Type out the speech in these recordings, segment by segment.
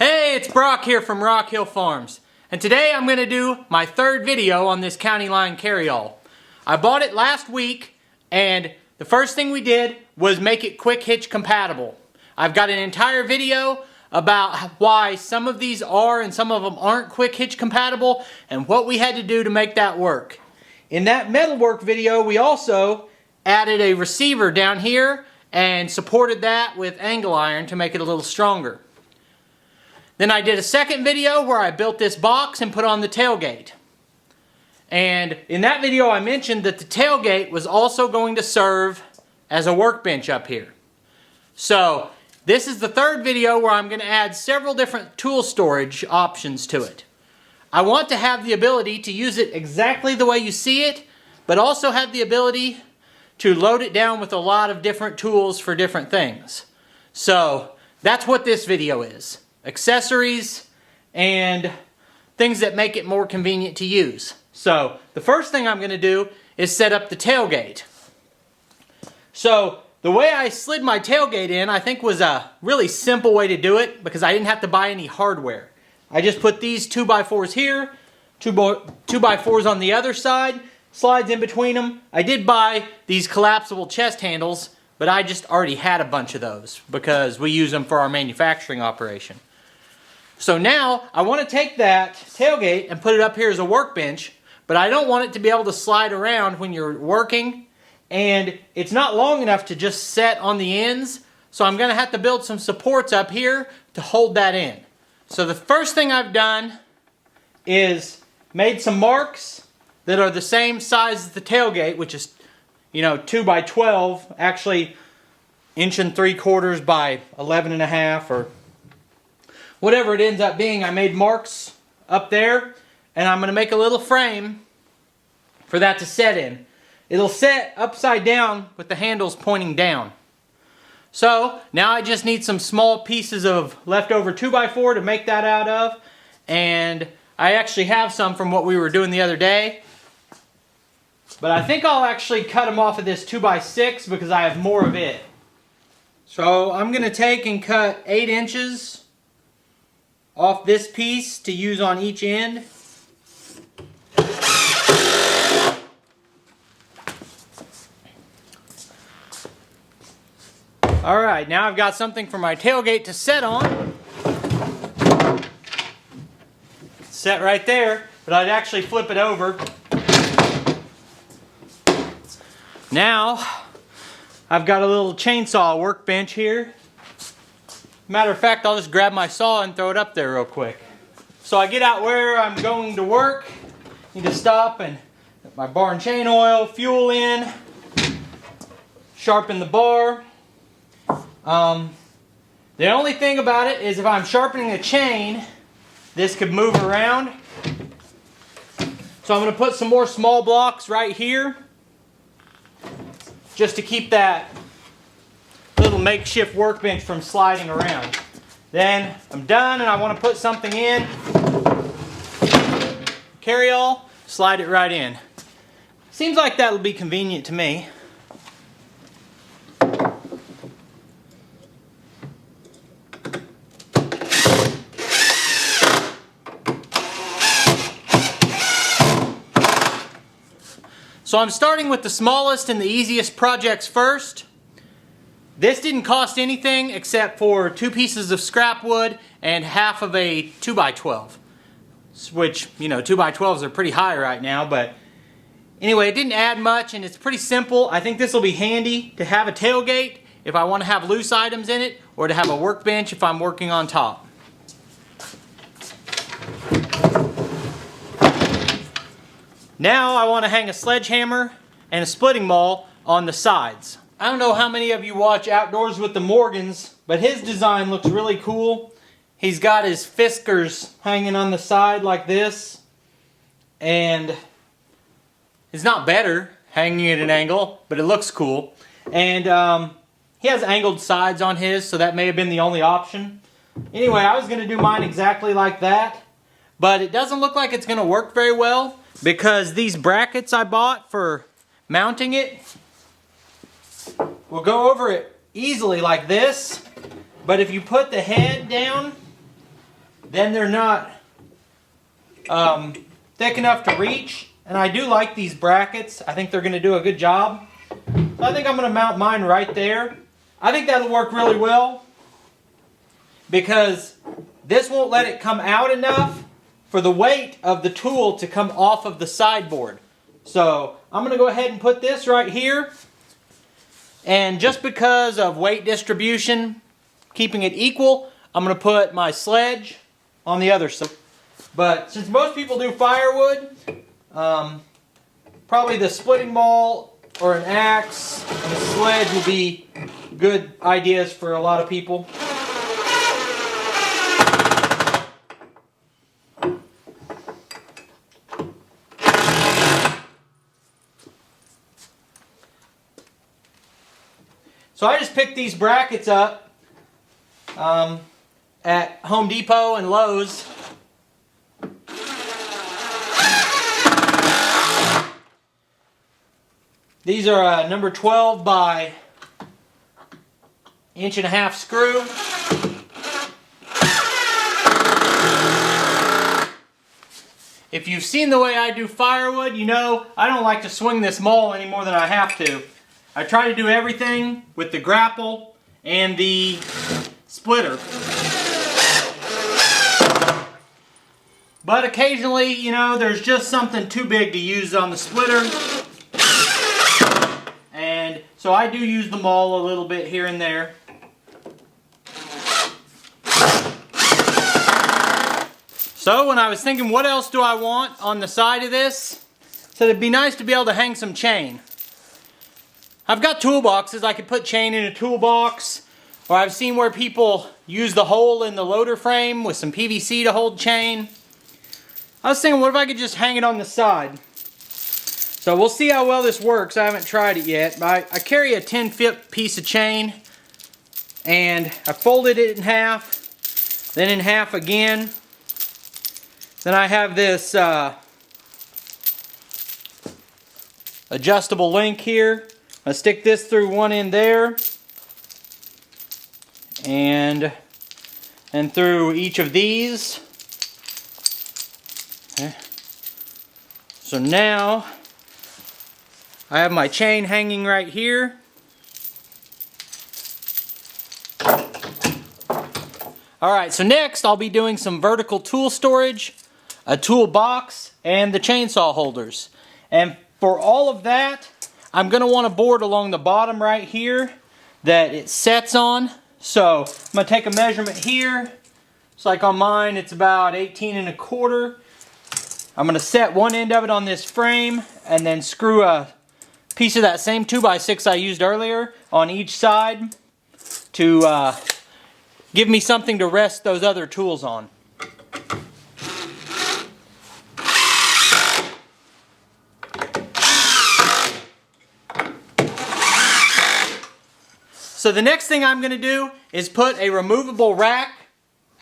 Hey, it's Brock here from Rock Hill Farms, and today I'm going to do my third video on this county line carryall. I bought it last week, and the first thing we did was make it quick hitch compatible. I've got an entire video about why some of these are and some of them aren't quick hitch compatible, and what we had to do to make that work. In that metalwork video, we also added a receiver down here and supported that with angle iron to make it a little stronger. Then I did a second video where I built this box and put on the tailgate. And in that video I mentioned that the tailgate was also going to serve as a workbench up here. So this is the third video where I'm going to add several different tool storage options to it. I want to have the ability to use it exactly the way you see it, but also have the ability to load it down with a lot of different tools for different things. So that's what this video is. Accessories and things that make it more convenient to use. So the first thing I'm going to do is set up the tailgate. So the way I slid my tailgate in, I think, was a really simple way to do it because I didn't have to buy any hardware. I just put these 2x4s here, 2x4s on the other side, slides in between them. I did buy these collapsible chest handles, but I just already had a bunch of those because we use them for our manufacturing operation. So now I want to take that tailgate and put it up here as a workbench, but I don't want it to be able to slide around when you're working, and it's not long enough to just set on the ends, so I'm going to have to build some supports up here to hold that in. So the first thing I've done is made some marks that are the same size as the tailgate, which is, 2x12, actually 1 3/4 by 11.5 or whatever it ends up being. I made marks up there, and I'm going to make a little frame for that to set in. It'll set upside down with the handles pointing down. So now I just need some small pieces of leftover 2x4 to make that out of, and I actually have some from what we were doing the other day, but I think I'll actually cut them off of this 2x6 because I have more of it. So I'm going to take and cut 8 inches off this piece to use on each end. Alright, now I've got something for my tailgate to set on. Set right there, but I'd actually flip it over. Now, I've got a little chainsaw workbench here. Matter of fact, I'll just grab my saw and throw it up there real quick. So I get out where I'm going to work. Need to stop and put my bar and chain oil, fuel in, sharpen the bar. The only thing about it is if I'm sharpening a chain, this could move around. So I'm going to put some more small blocks right here just to keep that little makeshift workbench from sliding around. Then I'm done and I want to put something in. Carryall, slide it right in. Seems like that'll be convenient to me. So I'm starting with the smallest and the easiest projects first. This didn't cost anything except for 2 pieces of scrap wood and half of a 2x12. Which, 2x12s are pretty high right now, but anyway, it didn't add much and it's pretty simple. I think this will be handy to have a tailgate if I want to have loose items in it, or to have a workbench if I'm working on top. Now I want to hang a sledgehammer and a splitting maul on the sides. I don't know how many of you watch Outdoors with the Morgans, but his design looks really cool. He's got his fiskers hanging on the side like this, and It's not better hanging at an angle, but it looks cool. And he has angled sides on his, so that may have been the only option. Anyway, I was going to do mine exactly like that, but it doesn't look like it's going to work very well because these brackets I bought for mounting it will go over it easily like this, but if you put the head down, then they're not thick enough to reach. And I do like these brackets. I think they're going to do a good job. So I think I'm going to mount mine right there. I think that'll work really well because this won't let it come out enough for the weight of the tool to come off of the sideboard. So I'm going to go ahead and put this right here. And just because of weight distribution, keeping it equal, I'm going to put my sledge on the other side. But since most people do firewood, probably the splitting maul or an axe and a sledge will be good ideas for a lot of people. So I just picked these brackets up at Home Depot and Lowe's. These are a number 12 by 1.5" screw. If you've seen the way I do firewood, you know I don't like to swing this maul any more than I have to. I try to do everything with the grapple and the splitter. But occasionally, you know, there's just something too big to use on the splitter. And so I do use the maul a little bit here and there. So when I was thinking what else do I want on the side of this, so it'd be nice to be able to hang some chain. I've got toolboxes. I could put chain in a toolbox, or I've seen where people use the hole in the loader frame with some PVC to hold chain. I was thinking, what if I could just hang it on the side? So we'll see how well this works. I haven't tried it yet, but I carry a 10-foot piece of chain, and I folded it in half, then in half again. Then I have this adjustable link here. I stick this through one end there, and through each of these. Okay. So now I have my chain hanging right here. Alright, so next I'll be doing some vertical tool storage, a toolbox, and the chainsaw holders. And for all of that, I'm going to want a board along the bottom right here that it sets on. So I'm going to take a measurement here. It's like on mine, it's about 18 1/4. I'm going to set one end of it on this frame and then screw a piece of that same 2x6 I used earlier on each side to give me something to rest those other tools on. So the next thing I'm going to do is put a removable rack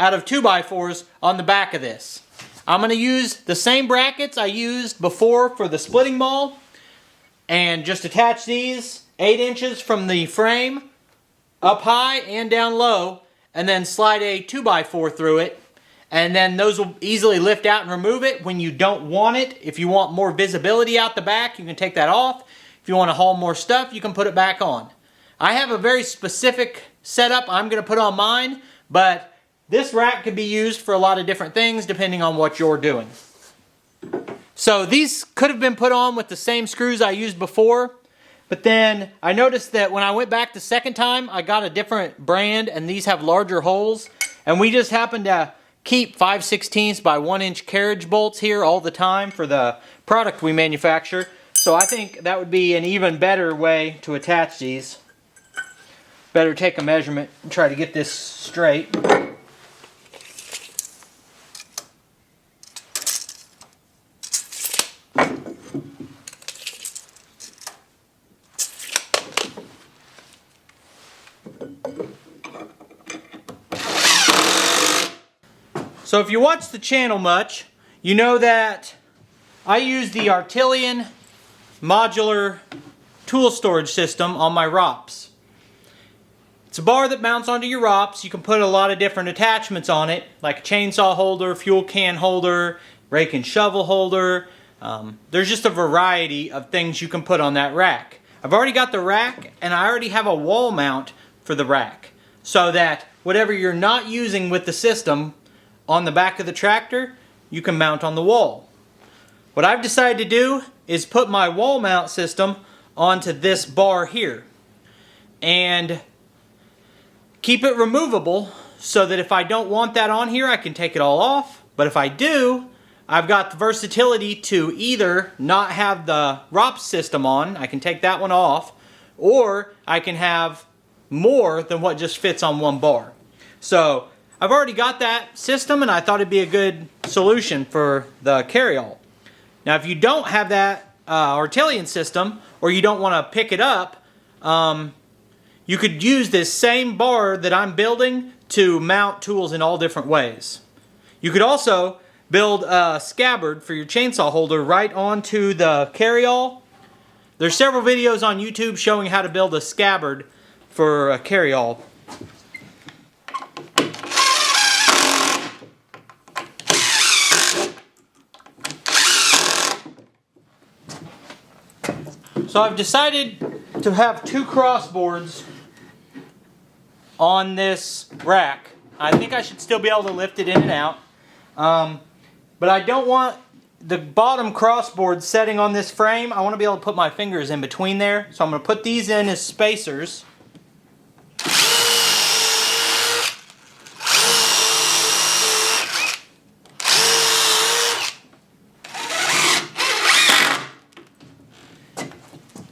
out of 2x4s on the back of this. I'm going to use the same brackets I used before for the splitting maul and just attach these 8 inches from the frame up high and down low, and then slide a 2x4 through it, and then those will easily lift out and remove it when you don't want it. If you want more visibility out the back, you can take that off. If you want to haul more stuff, you can put it back on. I have a very specific setup I'm going to put on mine, but this rack could be used for a lot of different things depending on what you're doing. So these could have been put on with the same screws I used before, but then I noticed that when I went back the second time, I got a different brand, and these have larger holes, and we just happened to keep 5/16 by 1 inch carriage bolts here all the time for the product we manufacture. So I think that would be an even better way to attach these. Better take a measurement and try to get this straight. So if you watch the channel much, you know that I use the Artillian modular tool storage system on my ROPS. It's a bar that mounts onto your ROPS. You can put a lot of different attachments on it, like a chainsaw holder, fuel can holder, rake and shovel holder. There's just a variety of things you can put on that rack. I've already got the rack, and I already have a wall mount for the rack, so that whatever you're not using with the system on the back of the tractor, you can mount on the wall. What I've decided to do is put my wall mount system onto this bar here and keep it removable so that if I don't want that on here, I can take it all off. But if I do, I've got the versatility to either not have the ROPS system on, I can take that one off, or I can have more than what just fits on one bar. So I've already got that system, and I thought it'd be a good solution for the Carryall. Now if you don't have that Artillian system, or you don't want to pick it up, you could use this same bar that I'm building to mount tools in all different ways. You could also build a scabbard for your chainsaw holder right onto the Carryall. There's several videos on YouTube showing how to build a scabbard for a Carryall. So I've decided to have two crossboards on this rack. I think I should still be able to lift it in and out. But I don't want the bottom crossboard setting on this frame. I want to be able to put my fingers in between there. So I'm going to put these in as spacers.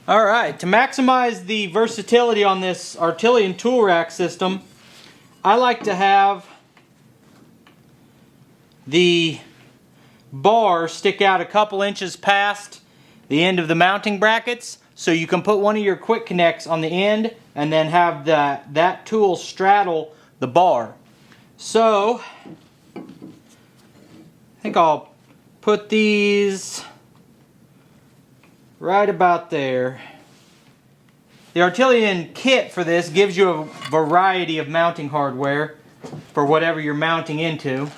Alright, to maximize the versatility on this Artillian tool rack system, I like to have the bar stick out a couple inches past the end of the mounting brackets, so you can put one of your quick connects on the end and then have that tool straddle the bar. So I think I'll put these right about there. The Artillian kit for this gives you a variety of mounting hardware for whatever you're mounting into.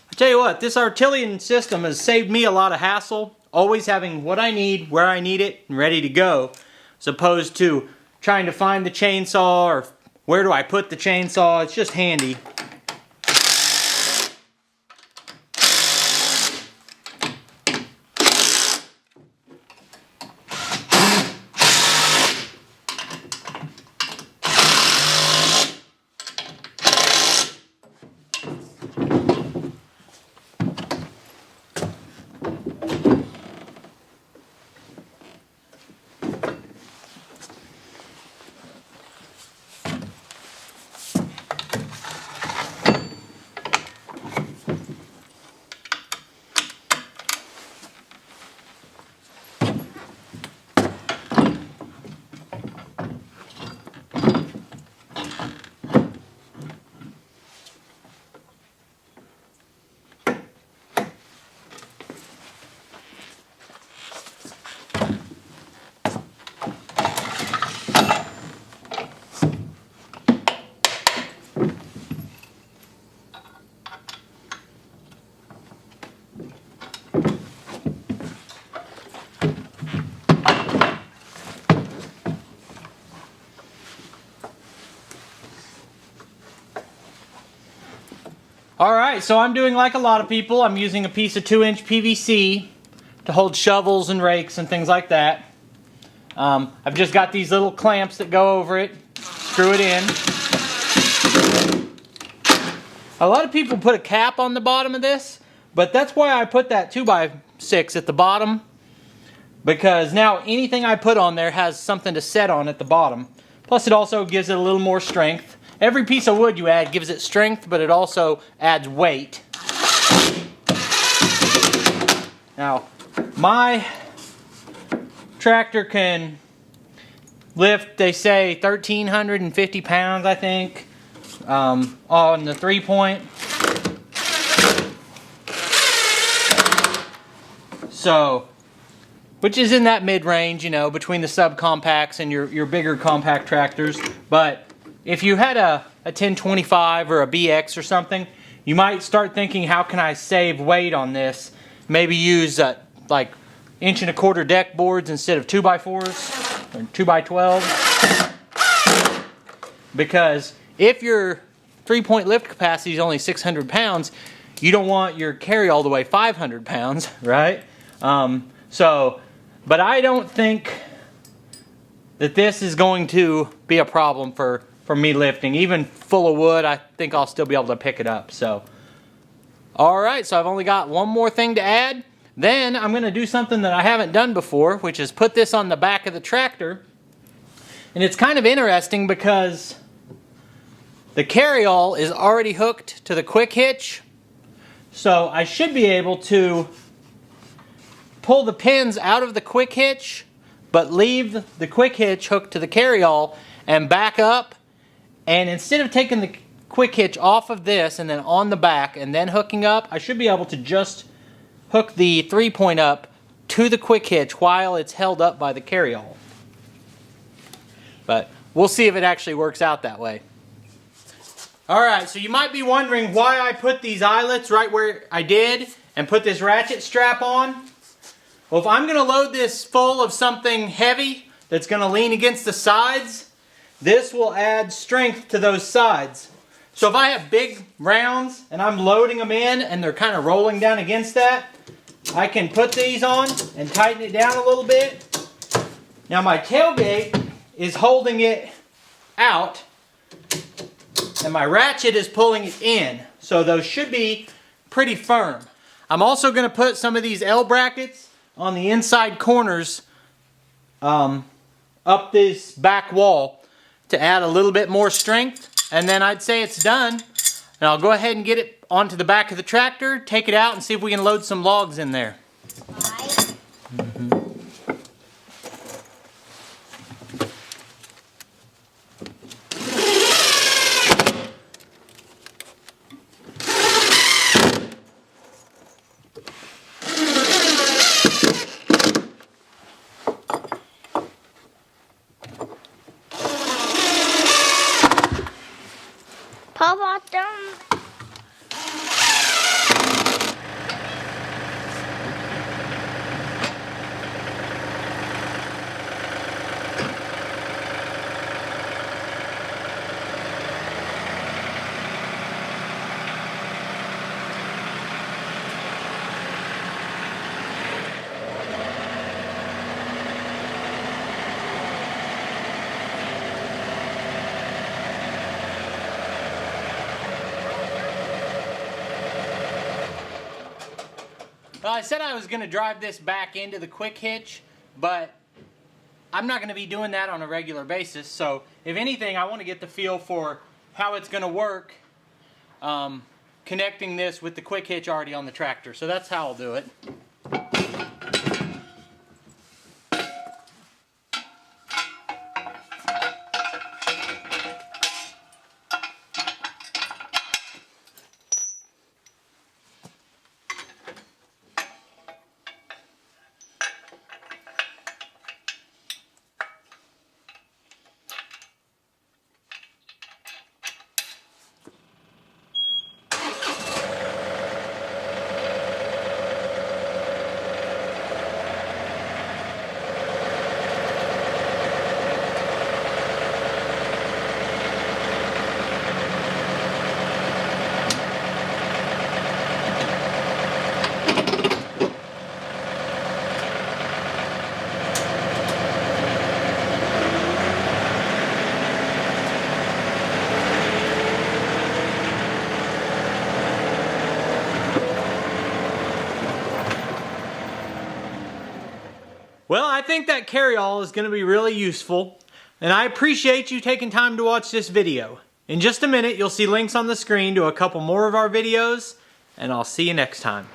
I tell you what, this Artillian system has saved me a lot of hassle, always having what I need, where I need it, and ready to go, as opposed to trying to find the chainsaw or where do I put the chainsaw. It's just handy. Alright, so I'm doing like a lot of people. I'm using a piece of 2-inch PVC to hold shovels and rakes and things like that. I've just got these little clamps that go over it. Screw it in. A lot of people put a cap on the bottom of this, but that's why I put that 2x6 at the bottom, because now anything I put on there has something to set on at the bottom. Plus it also gives it a little more strength. Every piece of wood you add gives it strength, but it also adds weight. Now, my tractor can lift, they say, 1,350 pounds, I think, on the 3-point. So, which is in that mid-range, you know, between the subcompacts and your bigger compact tractors. But if you had a 1025 or a BX or something, you might start thinking, how can I save weight on this? Maybe use like 1¼ deck boards instead of 2x4s or 2x12s. Because if your 3-point lift capacity is only 600 pounds, you don't want your carryall to weigh 500 pounds, right? But I don't think that this is going to be a problem for me lifting. Even full of wood, I think I'll still be able to pick it up. So, alright, so I've only got one more thing to add. Then I'm going to do something that I haven't done before, which is put this on the back of the tractor. And it's kind of interesting because the carryall is already hooked to the quick hitch. So I should be able to pull the pins out of the quick hitch, but leave the quick hitch hooked to the carryall and back up. And instead of taking the quick hitch off of this and then on the back and then hooking up, I should be able to just hook the 3-point up to the quick hitch while it's held up by the carryall. But we'll see if it actually works out that way. Alright, so you might be wondering why I put these eyelets right where I did and put this ratchet strap on. Well, if I'm going to load this full of something heavy that's going to lean against the sides, this will add strength to those sides. So if I have big rounds and I'm loading them in and they're kind of rolling down against that, I can put these on and tighten it down a little bit. Now my tailgate is holding it out and my ratchet is pulling it in. So those should be pretty firm. I'm also going to put some of these L brackets on the inside corners up this back wall to add a little bit more strength. And then I'd say it's done. And I'll go ahead and get it onto the back of the tractor, take it out, and see if we can load some logs in there. Papa, don't. Well, I said I was going to drive this back into the quick hitch, but I'm not going to be doing that on a regular basis. So if anything, I want to get the feel for how it's going to work connecting this with the quick hitch already on the tractor. So that's how I'll do it. Well, I think that carryall is going to be really useful, and I appreciate you taking time to watch this video. In just a minute, you'll see links on the screen to a couple more of our videos, and I'll see you next time.